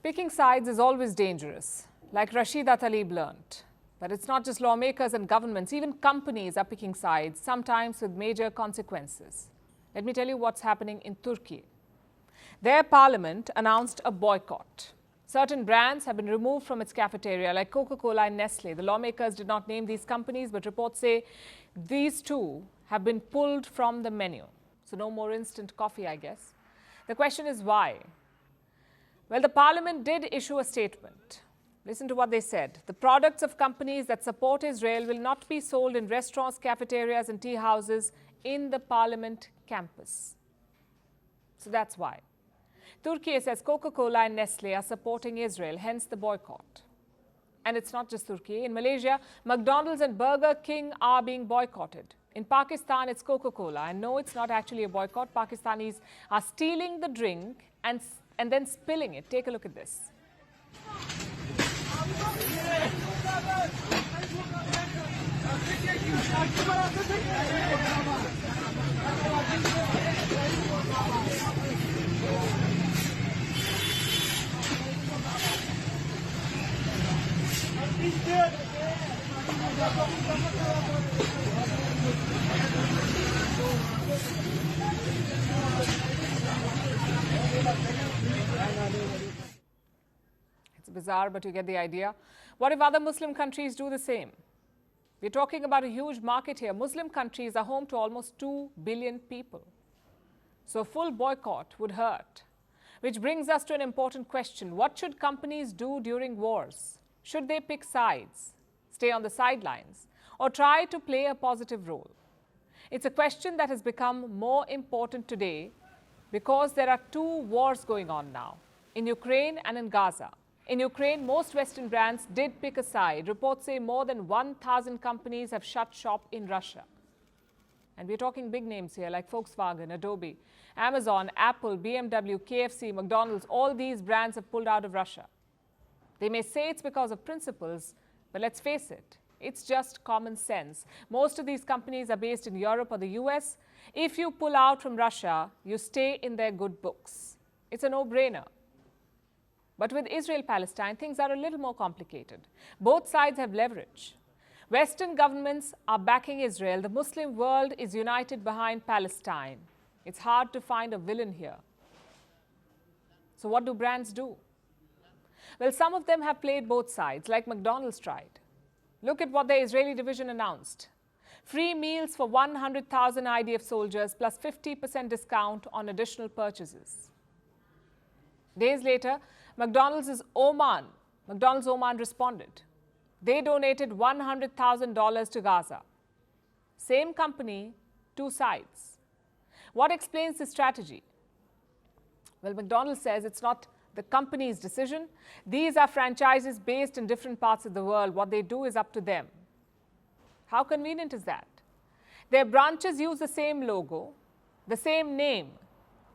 Picking sides is always dangerous, like Rashida Tlaib learnt. But it's not just lawmakers and governments, even companies are picking sides, sometimes with major consequences. Let me tell you what's happening in Turkey. Their parliament announced a boycott. Certain brands have been removed from its cafeteria, like Coca Cola and Nestle. The lawmakers did not name these companies, but reports say these two have been pulled from the menu. So no more instant coffee, I guess. The question is why? Well, the parliament did issue a statement. Listen to what they said. The products of companies that support Israel will not be sold in restaurants, cafeterias and tea houses in the parliament campus. So that's why. Turkey says Coca Cola and Nestle are supporting Israel, hence the boycott. And it's not just Turkey. In Malaysia, McDonald's and Burger King are being boycotted. In Pakistan, it's Coca Cola. And no, it's not actually a boycott. Pakistanis are stealing the drink and then spilling it. Take a look at this. It's bizarre, but you get the idea. What if other Muslim countries do the same? We're talking about a huge market here. Muslim countries are home to almost 2 billion people. So a full boycott would hurt. Which brings us to an important question. What should companies do during wars? Should they pick sides, stay on the sidelines, or try to play a positive role? It's a question that has become more important today because there are two wars going on now, in Ukraine and in Gaza. In Ukraine, most Western brands did pick a side. Reports say more than 1,000 companies have shut shop in Russia. And we're talking big names here like Volkswagen, Adobe, Amazon, Apple, BMW, KFC, McDonald's. All these brands have pulled out of Russia. They may say it's because of principles, but let's face it, it's just common sense. Most of these companies are based in Europe or the US. If you pull out from Russia, you stay in their good books. It's a no-brainer. But with Israel-Palestine, things are a little more complicated. Both sides have leverage. Western governments are backing Israel. The Muslim world is united behind Palestine. It's hard to find a villain here. So what do brands do? Well, some of them have played both sides, like McDonald's tried. Look at what the Israeli division announced. Free meals for 100,000 IDF soldiers plus 50% discount on additional purchases. Days later, McDonald's Oman responded. They donated $100,000 to Gaza. Same company, two sides. What explains this strategy? Well, McDonald's says it's not the company's decision. These are franchises based in different parts of the world. What they do is up to them. How convenient is that? Their branches use the same logo, the same name,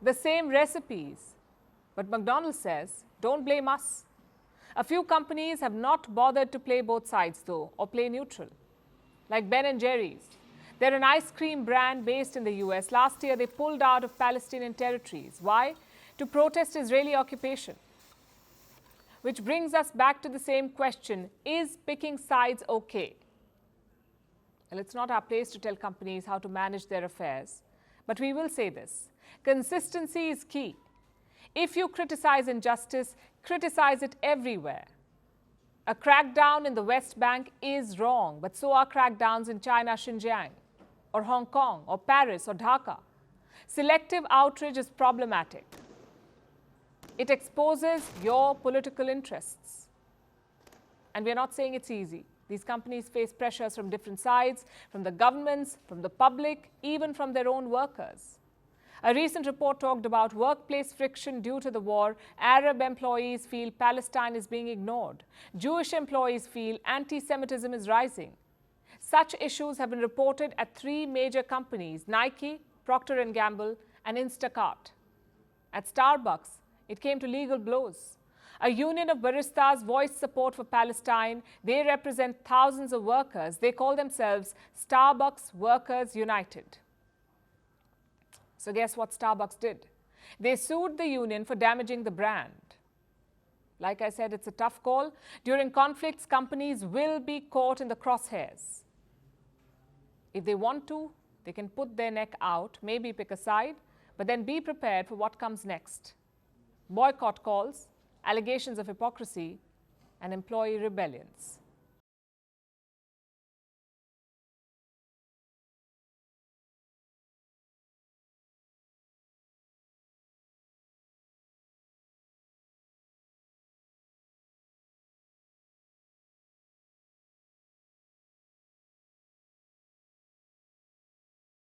the same recipes. But McDonald's says, don't blame us. A few companies have not bothered to play both sides, though, or play neutral, like Ben & Jerry's. They're an ice cream brand based in the US. Last year, they pulled out of Palestinian territories. Why? To protest Israeli occupation. Which brings us back to the same question, is picking sides okay? Well, it's not our place to tell companies how to manage their affairs, but we will say this. Consistency is key. If you criticize injustice, criticize it everywhere. A crackdown in the West Bank is wrong, but so are crackdowns in China, Xinjiang, or Hong Kong, or Paris, or Dhaka. Selective outrage is problematic. It exposes your political interests. And we're not saying it's easy. These companies face pressures from different sides, from the governments, from the public, even from their own workers. A recent report talked about workplace friction due to the war. Arab employees feel Palestine is being ignored. Jewish employees feel anti-Semitism is rising. Such issues have been reported at 3 major companies, Nike, Procter & Gamble, and Instacart. At Starbucks, it came to legal blows. A union of baristas voiced support for Palestine. They represent thousands of workers. They call themselves Starbucks Workers United. So guess what Starbucks did? They sued the union for damaging the brand. Like I said, it's a tough call. During conflicts, companies will be caught in the crosshairs. If they want to, they can put their neck out, maybe pick a side, but then be prepared for what comes next. Boycott calls, allegations of hypocrisy, and employee rebellions.